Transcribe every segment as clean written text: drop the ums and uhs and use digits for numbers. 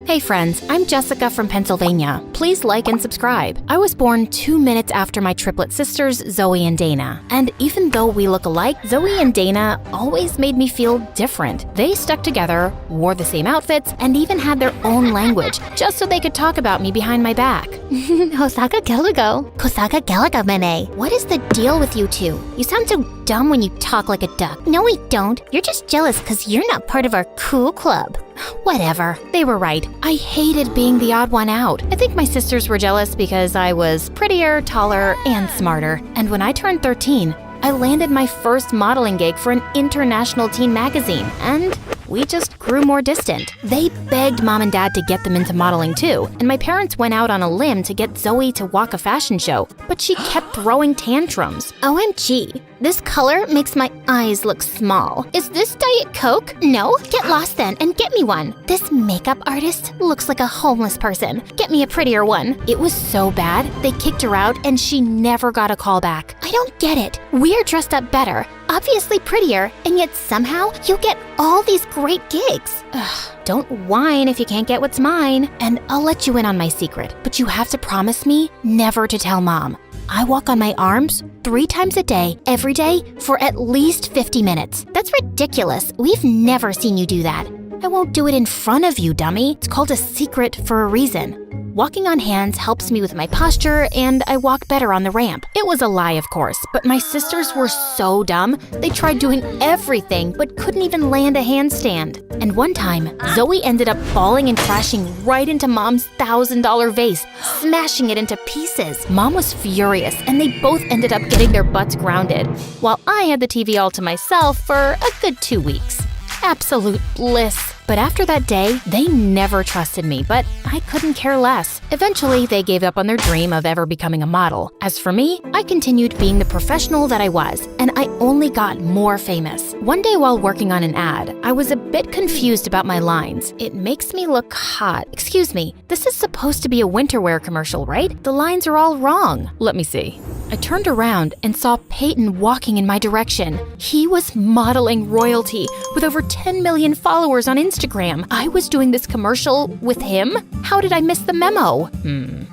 Hey friends, I'm Jessica from Pennsylvania. Please like and subscribe. I was born 2 minutes after my triplet sisters, Zoe and Dana. And even though we look alike, Zoe and Dana always made me feel different. They stuck together, wore the same outfits, and even had their own language, just so they could talk about me behind my back. Hosaka Gelago. Kosaka Gelaga Mene. What is the deal with you two? You sound so dumb when you talk like a duck. No, we don't. You're just jealous because you're not part of our cool club. Whatever. They were right. I hated being the odd one out. I think my sisters were jealous because I was prettier, taller, and smarter. And when I turned 13, I landed my first modeling gig for an international teen magazine, and we just grew more distant. They begged mom and dad to get them into modeling too, and my parents went out on a limb to get Zoe to walk a fashion show, but she kept throwing tantrums. OMG, this color makes my eyes look small. Is this Diet Coke? No? Get lost then and get me one. This makeup artist looks like a homeless person. Get me a prettier one. It was so bad, they kicked her out and she never got a call back. I don't get it. We're dressed up better, obviously prettier, and yet somehow you get all these great gigs. Ugh, don't whine if you can't get what's mine. And I'll let you in on my secret, but you have to promise me never to tell mom. I walk on my arms 3 times a day, every day, for at least 50 minutes. That's ridiculous. We've never seen you do that. I won't do it in front of you, dummy. It's called a secret for a reason. Walking on hands helps me with my posture, and I walk better on the ramp. It was a lie, of course, but my sisters were so dumb. They tried doing everything, but couldn't even land a handstand. And one time, Zoe ended up falling and crashing right into Mom's $1,000 vase, smashing it into pieces. Mom was furious, and they both ended up getting their butts grounded, while I had the TV all to myself for a good 2 weeks. Absolute bliss. But after that day, they never trusted me, but I couldn't care less. Eventually, they gave up on their dream of ever becoming a model. As for me, I continued being the professional that I was, and I only got more famous. One day while working on an ad, I was a bit confused about my lines. It makes me look hot. Excuse me, this is supposed to be a winter wear commercial, right? The lines are all wrong. Let me see. I turned around and saw Peyton walking in my direction. He was modeling royalty with over 10 million followers on Instagram. I was doing this commercial with him? How did I miss the memo?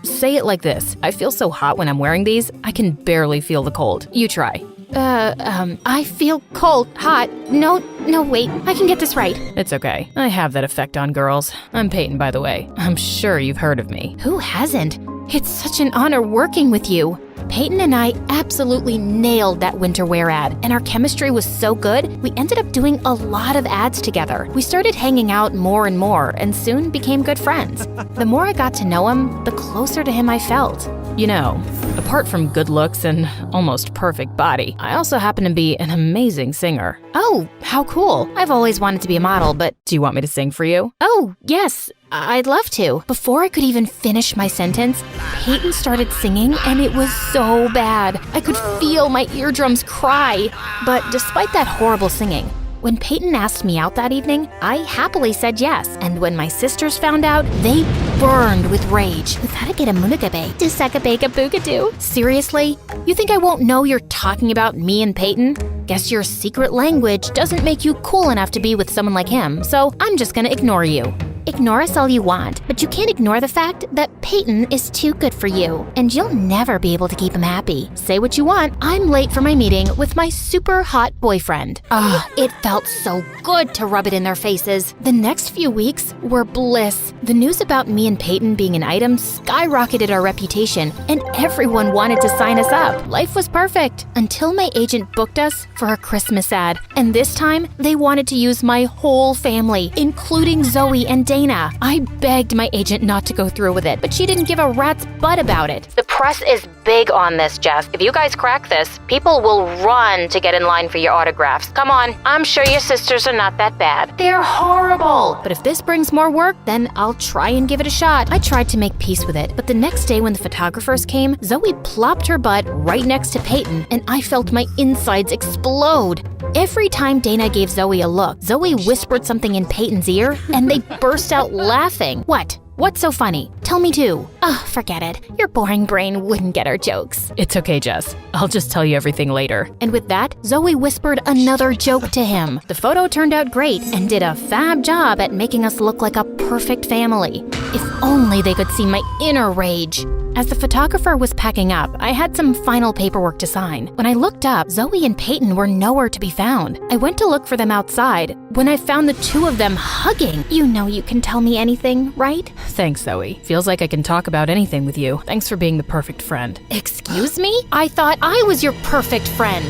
Say it like this. I feel so hot when I'm wearing these, I can barely feel the cold. You try. I feel cold, hot. No, wait, I can get this right. It's okay. I have that effect on girls. I'm Peyton, by the way. I'm sure you've heard of me. Who hasn't? It's such an honor working with you. Peyton and I absolutely nailed that winter wear ad, and our chemistry was so good, we ended up doing a lot of ads together. We started hanging out more and more, and soon became good friends. The more I got to know him, the closer to him I felt. You know, apart from good looks and almost perfect body, I also happen to be an amazing singer. Oh, how cool. I've always wanted to be a model, but do you want me to sing for you? Oh, yes. I'd love to. Before I could even finish my sentence, Peyton started singing, and it was so bad. I could feel my eardrums cry. But despite that horrible singing, when Peyton asked me out that evening, I happily said yes. And when my sisters found out, they burned with rage. Seriously? You think I won't know you're talking about me and Peyton? Guess your secret language doesn't make you cool enough to be with someone like him, so I'm just gonna ignore you. Ignore us all you want, but you can't ignore the fact that Peyton is too good for you, and you'll never be able to keep him happy. Say what you want, I'm late for my meeting with my super hot boyfriend. It felt so good to rub it in their faces. The next few weeks were bliss. The news about me and Peyton being an item skyrocketed our reputation, and everyone wanted to sign us up. Life was perfect until my agent booked us for a Christmas ad, and this time they wanted to use my whole family, including Zoe and Dana. I begged my agent not to go through with it, but she didn't give a rat's butt about it. The press is big on this, Jeff. If you guys crack this, people will run to get in line for your autographs. Come on, I'm sure your sisters are not that bad. They're horrible. But if this brings more work, then I'll try and give it a shot. I tried to make peace with it, but the next day when the photographers came, Zoe plopped her butt right next to Peyton, and I felt my insides explode. Every time Dana gave Zoe a look, Zoe whispered something in Peyton's ear, and they burst out laughing. What? What's so funny? Tell me too. Oh, forget it. Your boring brain wouldn't get our jokes. It's okay, Jess. I'll just tell you everything later. And with that, Zoe whispered another joke to him. The photo turned out great and did a fab job at making us look like a perfect family. If only they could see my inner rage. As the photographer was packing up, I had some final paperwork to sign. When I looked up, Zoe and Peyton were nowhere to be found. I went to look for them outside when I found the two of them hugging. You know you can tell me anything, right? Thanks, Zoe. Feels like I can talk about anything with you. Thanks for being the perfect friend. Excuse me? I thought I was your perfect friend.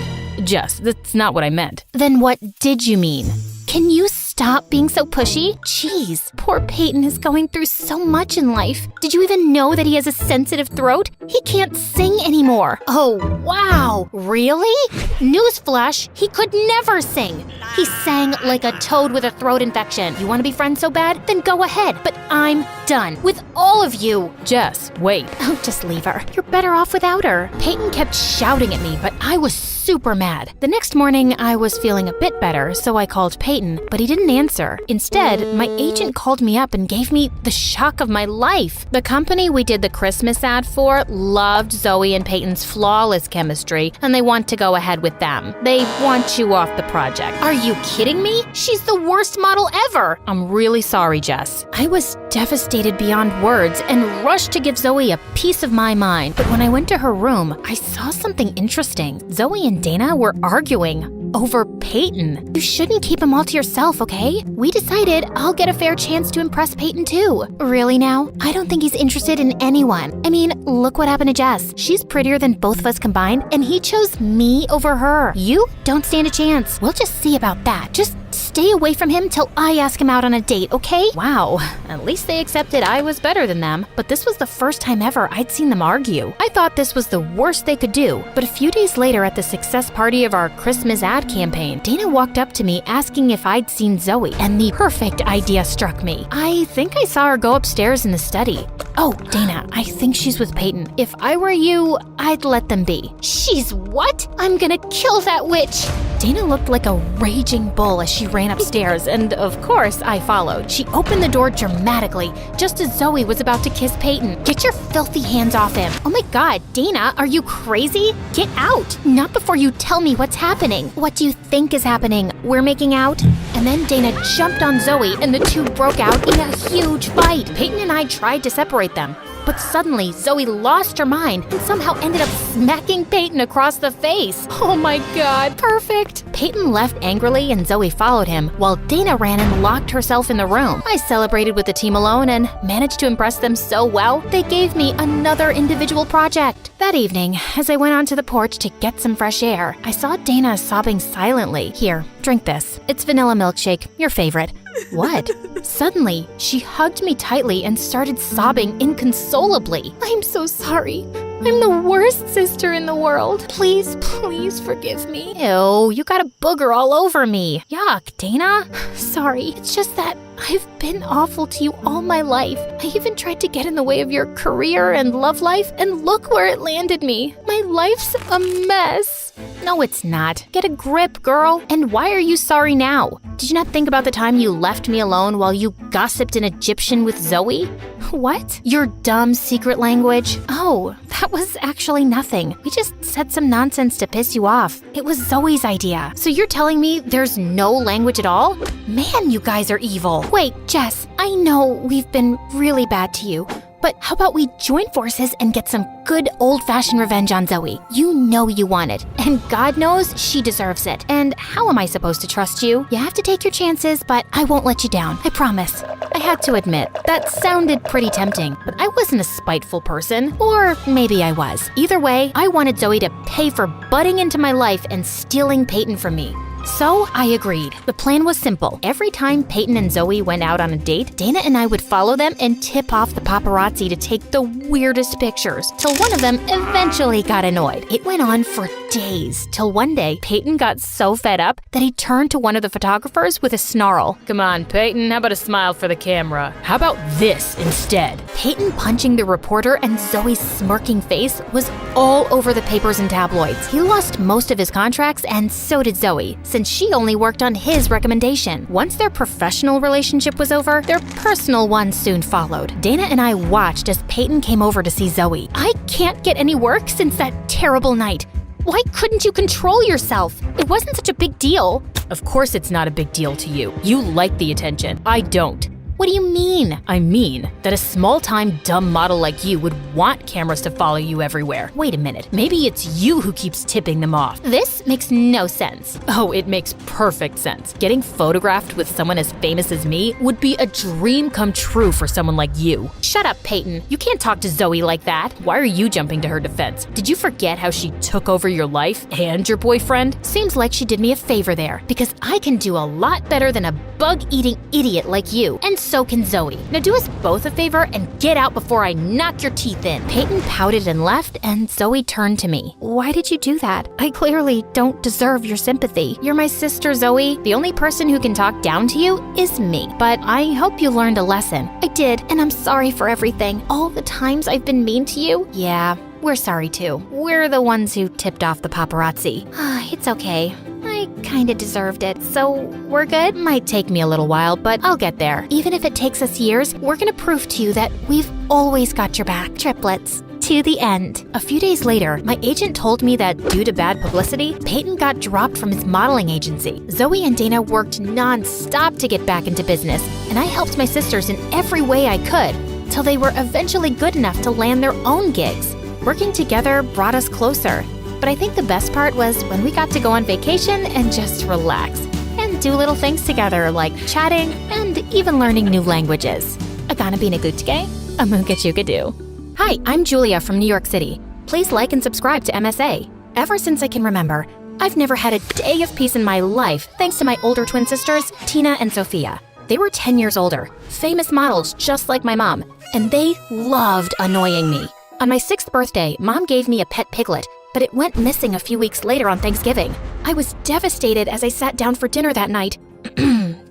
Jess, that's not what I meant. Then what did you mean? Can you stop being so pushy? Jeez, poor Peyton is going through so much in life. Did you even know that he has a sensitive throat? He can't sing anymore. Oh, wow. Really? Newsflash, he could never sing. He sang like a toad with a throat infection. You want to be friends so bad? Then go ahead. But I'm done with all of you. Jess, wait. Oh, just leave her. You're better off without her. Peyton kept shouting at me, but I was super mad. The next morning, I was feeling a bit better, so I called Peyton, but he didn't answer. Instead, my agent called me up and gave me the shock of my life. The company we did the Christmas ad for loved Zoe and Peyton's flawless chemistry, and they want to go ahead with them. They want you off the project. Are you kidding me? She's the worst model ever. I'm really sorry, Jess. I was devastated beyond words and rushed to give Zoe a piece of my mind. But when I went to her room, I saw something interesting. Zoe and Dana were arguing over Peyton. You shouldn't keep him all to yourself, okay? We decided I'll get a fair chance to impress Peyton too. Really now? I don't think he's interested in anyone. I mean, look what happened to Jess. She's prettier than both of us combined, and he chose me over her. You don't stand a chance. We'll just see about that. Just stay away from him till I ask him out on a date, okay? Wow, at least they accepted I was better than them. But this was the first time ever I'd seen them argue. I thought this was the worst they could do. But a few days later at the success party of our Christmas ad campaign, Dana walked up to me asking if I'd seen Zoe, and the perfect idea struck me. I think I saw her go upstairs in the study. Oh, Dana, I think she's with Peyton. If I were you, I'd let them be. She's what? I'm gonna kill that witch. Dana looked like a raging bull as she ran upstairs, and of course, I followed. She opened the door dramatically, just as Zoe was about to kiss Peyton. Get your filthy hands off him. Oh my God, Dana, are you crazy? Get out. Not before you tell me what's happening. What do you think is happening? We're making out? And then Dana jumped on Zoe, and the two broke out in a huge fight. Peyton and I tried to separate them. But suddenly, Zoe lost her mind and somehow ended up smacking Peyton across the face. Oh my God, perfect. Peyton left angrily and Zoe followed him, while Dana ran and locked herself in the room. I celebrated with the team alone and managed to impress them so well, they gave me another individual project. That evening, as I went onto the porch to get some fresh air, I saw Dana sobbing silently. Here, drink this. It's vanilla milkshake, your favorite. What? Suddenly, she hugged me tightly and started sobbing inconsolably. I'm so sorry. I'm the worst sister in the world. Please, please forgive me. Ew, you got a booger all over me. Yuck, Dana. Sorry, it's just that I've been awful to you all my life. I even tried to get in the way of your career and love life, and look where it landed me. My life's a mess. No, it's not. Get a grip, girl. And why are you sorry now? Did you not think about the time you left me alone while you gossiped in Egyptian with Zoe? What? Your dumb secret language? Oh, that was actually nothing. We just said some nonsense to piss you off. It was Zoe's idea. So you're telling me there's no language at all? Man, you guys are evil. Wait, Jess, I know we've been really bad to you, but how about we join forces and get some good old-fashioned revenge on Zoe? You know you want it, and God knows she deserves it. And how am I supposed to trust you? You have to take your chances, but I won't let you down, I promise. I had to admit, that sounded pretty tempting, but I wasn't a spiteful person. Or maybe I was. Either way, I wanted Zoe to pay for butting into my life and stealing Peyton from me. So I agreed. The plan was simple. Every time Peyton and Zoe went out on a date, Dana and I would follow them and tip off the paparazzi to take the weirdest pictures, till one of them eventually got annoyed. It went on for days, till one day, Peyton got so fed up that he turned to one of the photographers with a snarl. Come on, Peyton, how about a smile for the camera? How about this instead? Peyton punching the reporter and Zoe's smirking face was all over the papers and tabloids. He lost most of his contracts, and so did Zoe, since she only worked on his recommendation. Once their professional relationship was over, their personal one soon followed. Dana and I watched as Peyton came over to see Zoe. I can't get any work since that terrible night. Why couldn't you control yourself? It wasn't such a big deal. Of course it's not a big deal to you. You like the attention. I don't. What do you mean? I mean that a small-time dumb model like you would want cameras to follow you everywhere. Wait a minute, maybe it's you who keeps tipping them off. This makes no sense. Oh, it makes perfect sense. Getting photographed with someone as famous as me would be a dream come true for someone like you. Shut up, Peyton. You can't talk to Zoe like that. Why are you jumping to her defense? Did you forget how she took over your life and your boyfriend? Seems like she did me a favor there, because I can do a lot better than a bug-eating idiot like you, and so can Zoe. Now do us both a favor and get out before I knock your teeth in. Peyton pouted and left, and Zoe turned to me. Why did you do that? I clearly don't deserve your sympathy. You're my sister, Zoe. The only person who can talk down to you is me. But I hope you learned a lesson. I did, and I'm sorry for everything. All the times I've been mean to you. Yeah, we're sorry too. We're the ones who tipped off the paparazzi. It's okay. I kinda deserved it, so we're good? Might take me a little while, but I'll get there. Even if it takes us years, we're gonna prove to you that we've always got your back. Triplets. To the end. A few days later, my agent told me that due to bad publicity, Peyton got dropped from his modeling agency. Zoe and Dana worked non-stop to get back into business, and I helped my sisters in every way I could, till they were eventually good enough to land their own gigs. Working together brought us closer. But I think the best part was when we got to go on vacation and just relax and do little things together like chatting and even learning new languages. Agana binagutke, Amugachukadu. Hi, I'm Julia from New York City. Please like and subscribe to MSA. Ever since I can remember, I've never had a day of peace in my life thanks to my older twin sisters, Tina and Sophia. They were 10 years older, famous models just like my mom, and they loved annoying me. On my 6th birthday, Mom gave me a pet piglet, but it went missing a few weeks later on Thanksgiving. I was devastated as I sat down for dinner that night.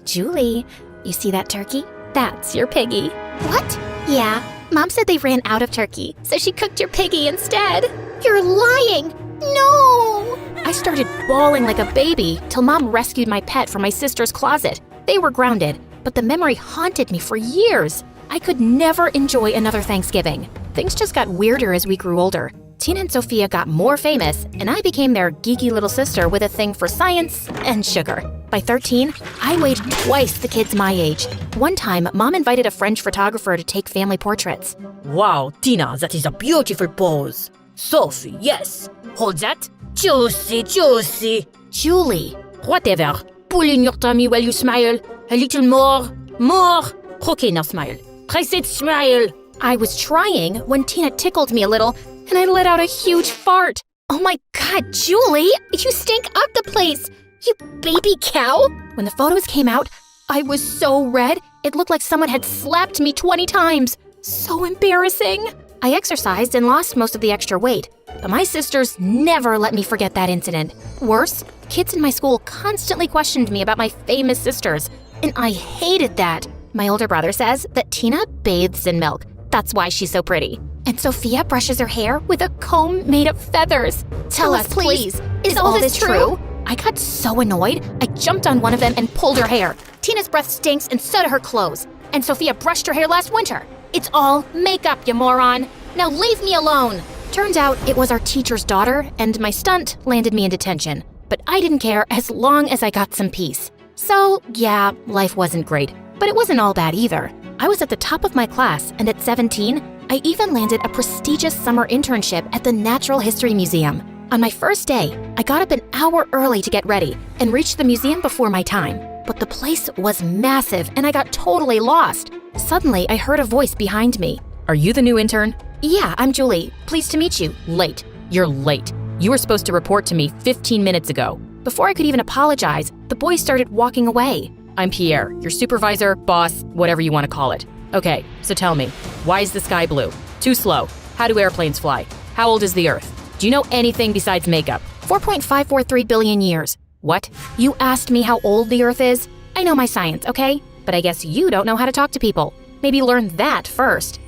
Julie, you see that turkey? That's your piggy. What? Yeah, Mom said they ran out of turkey, so she cooked your piggy instead. You're lying! No! I started bawling like a baby till Mom rescued my pet from my sister's closet. They were grounded, but the memory haunted me for years. I could never enjoy another Thanksgiving. Things just got weirder as we grew older. Tina and Sophia got more famous, and I became their geeky little sister with a thing for science and sugar. By 13, I weighed twice the kids my age. One time, Mom invited a French photographer to take family portraits. Wow, Tina, that is a beautiful pose. Sophie, yes. Hold that. Juicy, juicy. Julie. Whatever. Pull in your tummy while you smile. A little more. More. Okay, now smile. I said smile. I was trying when Tina tickled me a little, and I let out a huge fart. Oh my God, Julie, you stink up the place. You baby cow. When the photos came out, I was so red, it looked like someone had slapped me 20 times. So embarrassing. I exercised and lost most of the extra weight, but my sisters never let me forget that incident. Worse, kids in my school constantly questioned me about my famous sisters, and I hated that. My older brother says that Tina bathes in milk. That's why she's so pretty. And Sophia brushes her hair with a comb made of feathers. Tell us, please. Is all this true? I got so annoyed, I jumped on one of them and pulled her hair. Tina's breath stinks and so do her clothes. And Sophia brushed her hair last winter. It's all makeup, you moron. Now leave me alone. Turns out it was our teacher's daughter, and my stunt landed me in detention. But I didn't care as long as I got some peace. So, yeah, life wasn't great, but it wasn't all bad either. I was at the top of my class, and at 17, I even landed a prestigious summer internship at the Natural History Museum. On my first day, I got up an hour early to get ready and reached the museum before my time. But the place was massive, and I got totally lost. Suddenly, I heard a voice behind me. Are you the new intern? Yeah, I'm Julie. Pleased to meet you. Late. You're late. You were supposed to report to me 15 minutes ago. Before I could even apologize, the boy started walking away. I'm Pierre, your supervisor, boss, whatever you want to call it. Okay, so tell me, why is the sky blue? Too slow. How do airplanes fly? How old is the Earth? Do you know anything besides makeup? 4.543 billion years. What? You asked me how old the Earth is? I know my science, okay? But I guess you don't know how to talk to people. Maybe learn that first.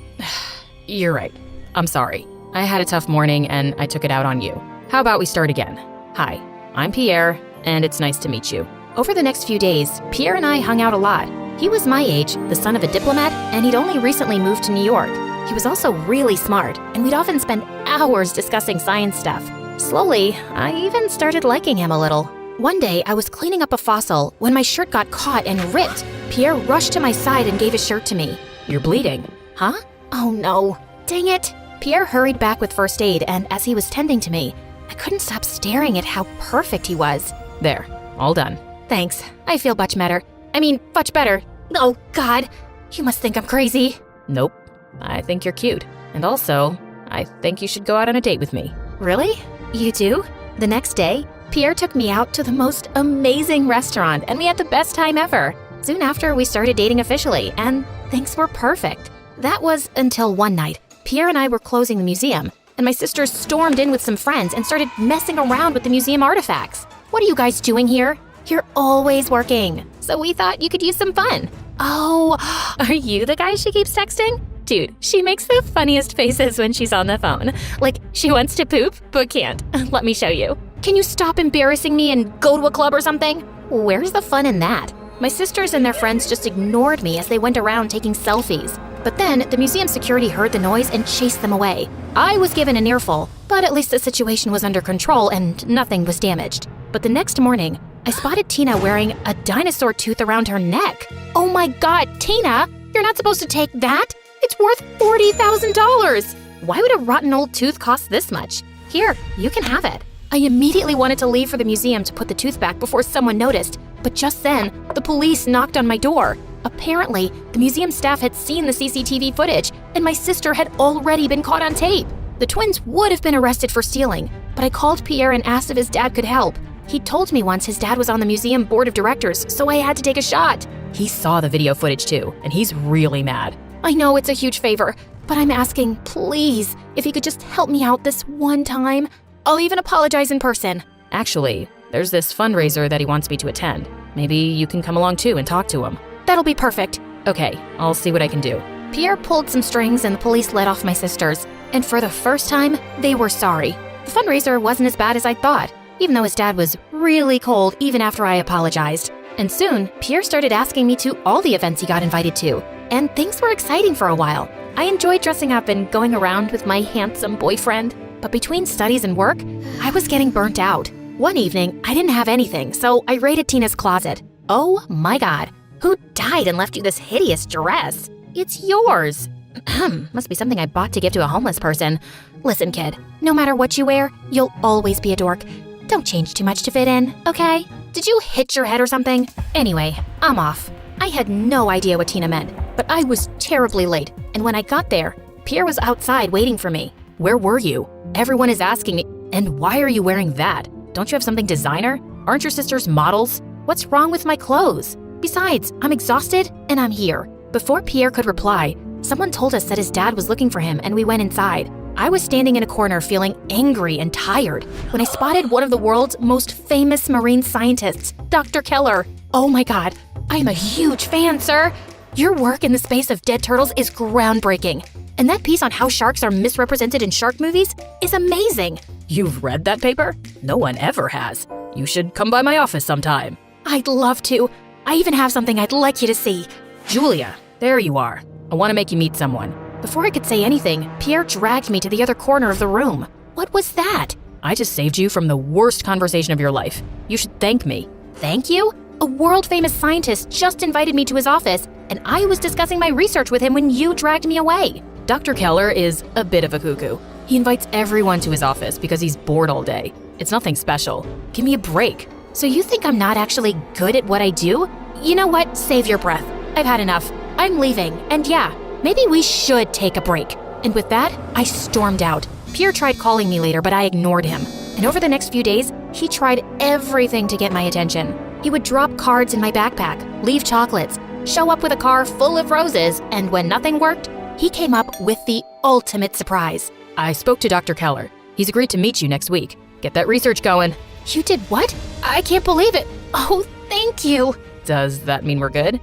You're right. I'm sorry. I had a tough morning and I took it out on you. How about we start again? Hi, I'm Pierre, and it's nice to meet you. Over the next few days, Pierre and I hung out a lot. He was my age, the son of a diplomat, and he'd only recently moved to New York. He was also really smart, and we'd often spend hours discussing science stuff. Slowly, I even started liking him a little. One day, I was cleaning up a fossil when my shirt got caught and ripped. Pierre rushed to my side and gave his shirt to me. You're bleeding. Huh? Oh no. Dang it. Pierre hurried back with first aid, and as he was tending to me, I couldn't stop staring at how perfect he was. There, all done. Thanks. I feel much better. Much better. Oh, God. You must think I'm crazy. Nope. I think you're cute. And also, I think you should go out on a date with me. Really? You do? The next day, Pierre took me out to the most amazing restaurant, and we had the best time ever. Soon after, we started dating officially, and things were perfect. That was until one night. Pierre and I were closing the museum, and my sister stormed in with some friends and started messing around with the museum artifacts. What are you guys doing here? You're always working, so we thought you could use some fun. Oh, are you the guy she keeps texting? Dude, she makes the funniest faces when she's on the phone. Like she wants to poop, but can't. Let me show you. Can you stop embarrassing me and go to a club or something? Where's the fun in that? My sisters and their friends just ignored me as they went around taking selfies. But then the museum security heard the noise and chased them away. I was given an earful, but at least the situation was under control and nothing was damaged. But the next morning, I spotted Tina wearing a dinosaur tooth around her neck. Oh my God, Tina, you're not supposed to take that. It's worth $40,000. Why would a rotten old tooth cost this much? Here, you can have it. I immediately wanted to leave for the museum to put the tooth back before someone noticed, but just then, the police knocked on my door. Apparently, the museum staff had seen the CCTV footage, and my sister had already been caught on tape. The twins would have been arrested for stealing, but I called Pierre and asked if his dad could help. He told me once his dad was on the museum board of directors, so I had to take a shot. He saw the video footage too, and he's really mad. I know it's a huge favor, but I'm asking, please, if he could just help me out this one time. I'll even apologize in person. Actually, there's this fundraiser that he wants me to attend. Maybe you can come along too and talk to him. That'll be perfect. Okay, I'll see what I can do. Pierre pulled some strings and the police let off my sisters. And for the first time, they were sorry. The fundraiser wasn't as bad as I thought, even though his dad was really cold even after I apologized. And soon, Pierre started asking me to all the events he got invited to. And things were exciting for a while. I enjoyed dressing up and going around with my handsome boyfriend. But between studies and work, I was getting burnt out. One evening, I didn't have anything, so I raided Tina's closet. Oh my God, who died and left you this hideous dress? It's yours. Must be something I bought to give to a homeless person. Listen, kid, no matter what you wear, you'll always be a dork. Don't change too much to fit in, okay? Did you hit your head or something? Anyway, I'm off. I had no idea what Tina meant, but I was terribly late, and when I got there, Pierre was outside waiting for me. Where were you? Everyone is asking me. And why are you wearing that? Don't you have something designer? Aren't your sisters models? What's wrong with my clothes? Besides, I'm exhausted and I'm here. Before Pierre could reply, someone told us that his dad was looking for him and we went inside. I was standing in a corner feeling angry and tired when I spotted one of the world's most famous marine scientists, Dr. Keller. Oh my God, I am a huge fan, sir. Your work in the space of dead turtles is groundbreaking. And that piece on how sharks are misrepresented in shark movies is amazing. You've read that paper? No one ever has. You should come by my office sometime. I'd love to. I even have something I'd like you to see. Julia, there you are. I want to make you meet someone. Before I could say anything, Pierre dragged me to the other corner of the room. What was that? I just saved you from the worst conversation of your life. You should thank me. Thank you? A world-famous scientist just invited me to his office, and I was discussing my research with him when you dragged me away. Dr. Keller is a bit of a cuckoo. He invites everyone to his office because he's bored all day. It's nothing special. Give me a break. So you think I'm not actually good at what I do? You know what? Save your breath. I've had enough. I'm leaving, and yeah, maybe we should take a break. And with that, I stormed out. Pierre tried calling me later, but I ignored him. And over the next few days, he tried everything to get my attention. He would drop cards in my backpack, leave chocolates, show up with a car full of roses, and when nothing worked, he came up with the ultimate surprise. I spoke to Dr. Keller. He's agreed to meet you next week. Get that research going. You did what? I can't believe it. Oh, thank you. Does that mean we're good?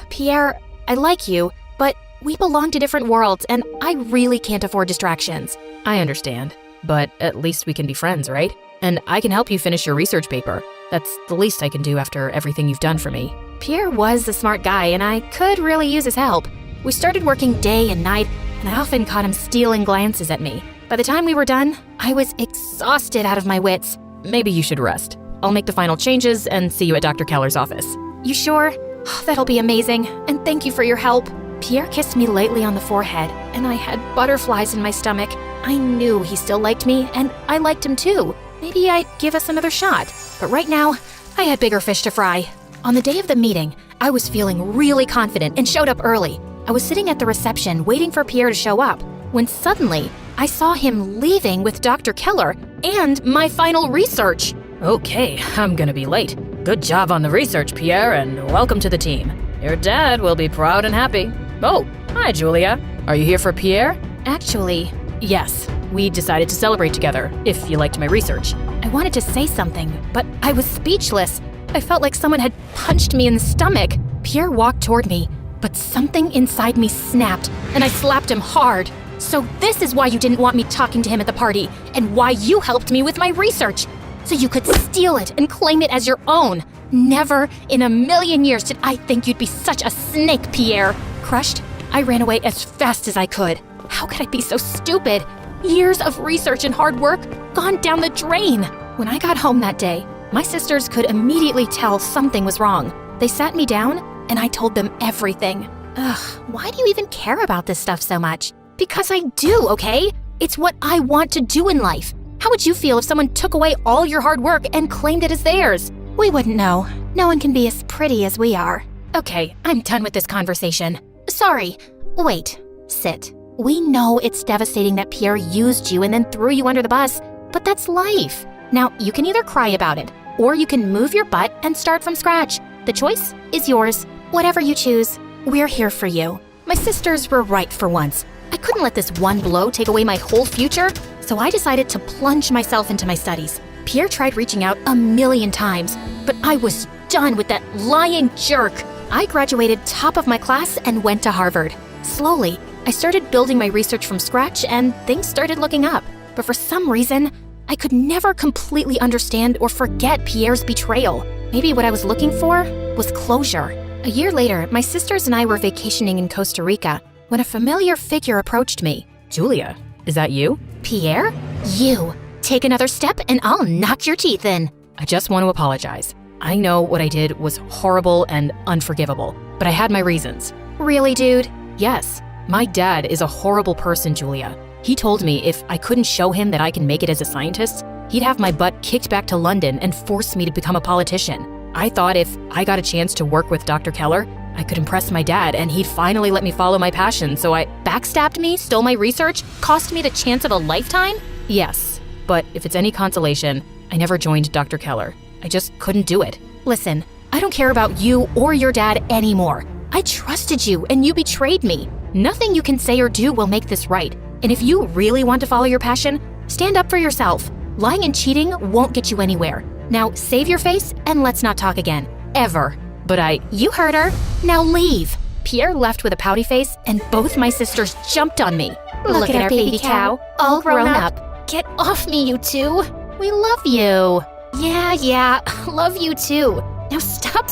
Pierre, I like you, but we belong to different worlds, and I really can't afford distractions. I understand, but at least we can be friends, right? And I can help you finish your research paper. That's the least I can do after everything you've done for me. Pierre was a smart guy, and I could really use his help. We started working day and night, and I often caught him stealing glances at me. By the time we were done, I was exhausted out of my wits. Maybe you should rest. I'll make the final changes and see you at Dr. Keller's office. You sure? That'll be amazing, and thank you for your help. Pierre kissed me lightly on the forehead, and I had butterflies in my stomach. I knew he still liked me, and I liked him too. Maybe I'd give us another shot. But right now, I had bigger fish to fry. On the day of the meeting, I was feeling really confident and showed up early. I was sitting at the reception waiting for Pierre to show up, when suddenly, I saw him leaving with Dr. Keller and my final research. Okay, I'm gonna be late. Good job on the research, Pierre, and welcome to the team. Your dad will be proud and happy. Oh, hi, Julia. Are you here for Pierre? Actually, Yes, we decided to celebrate together, if you liked my research. I wanted to say something, but I was speechless. I felt like someone had punched me in the stomach. Pierre walked toward me, but something inside me snapped, and I slapped him hard. So this is why you didn't want me talking to him at the party, and why you helped me with my research. So you could steal it and claim it as your own. Never in a million years did I think you'd be such a snake, Pierre. Crushed, I ran away as fast as I could. How could I be so stupid? Years of research and hard work gone down the drain. When I got home that day, my sisters could immediately tell something was wrong. They sat me down, and I told them everything. Ugh, why do you even care about this stuff so much? Because I do, okay? It's what I want to do in life. How would you feel if someone took away all your hard work and claimed it as theirs? We wouldn't know. No one can be as pretty as we are. Okay, I'm done with this conversation. Sorry. Wait. Sit. We know it's devastating that Pierre used you and then threw you under the bus, but that's life. Now, you can either cry about it, or you can move your butt and start from scratch. The choice is yours. Whatever you choose, we're here for you. My sisters were right for once. I couldn't let this one blow take away my whole future, so I decided to plunge myself into my studies. Pierre tried reaching out 1,000,000 times, but I was done with that lying jerk. I graduated top of my class and went to Harvard. Slowly, I started building my research from scratch and things started looking up. But for some reason, I could never completely understand or forget Pierre's betrayal. Maybe what I was looking for was closure. A year later, my sisters and I were vacationing in Costa Rica when a familiar figure approached me. Julia, is that you? Pierre? You. Take another step and I'll knock your teeth in. I just want to apologize. I know what I did was horrible and unforgivable, but I had my reasons. Really, dude? Yes, my dad is a horrible person, Julia. He told me if I couldn't show him that I can make it as a scientist, he'd have my butt kicked back to London and force me to become a politician. I thought if I got a chance to work with Dr. Keller, I could impress my dad and he'd finally let me follow my passion, so I backstabbed me, stole my research, cost me the chance of a lifetime? Yes, but if it's any consolation, I never joined Dr. Keller. I just couldn't do it. Listen, I don't care about you or your dad anymore. I trusted you and you betrayed me. Nothing you can say or do will make this right. And if you really want to follow your passion, stand up for yourself. Lying and cheating won't get you anywhere. Now save your face and let's not talk again. Ever. But You heard her. Now leave. Pierre left with a pouty face and both my sisters jumped on me. Look at our baby cow, all grown up. Get off me, you two. We love you. Yeah, love you too. Now stop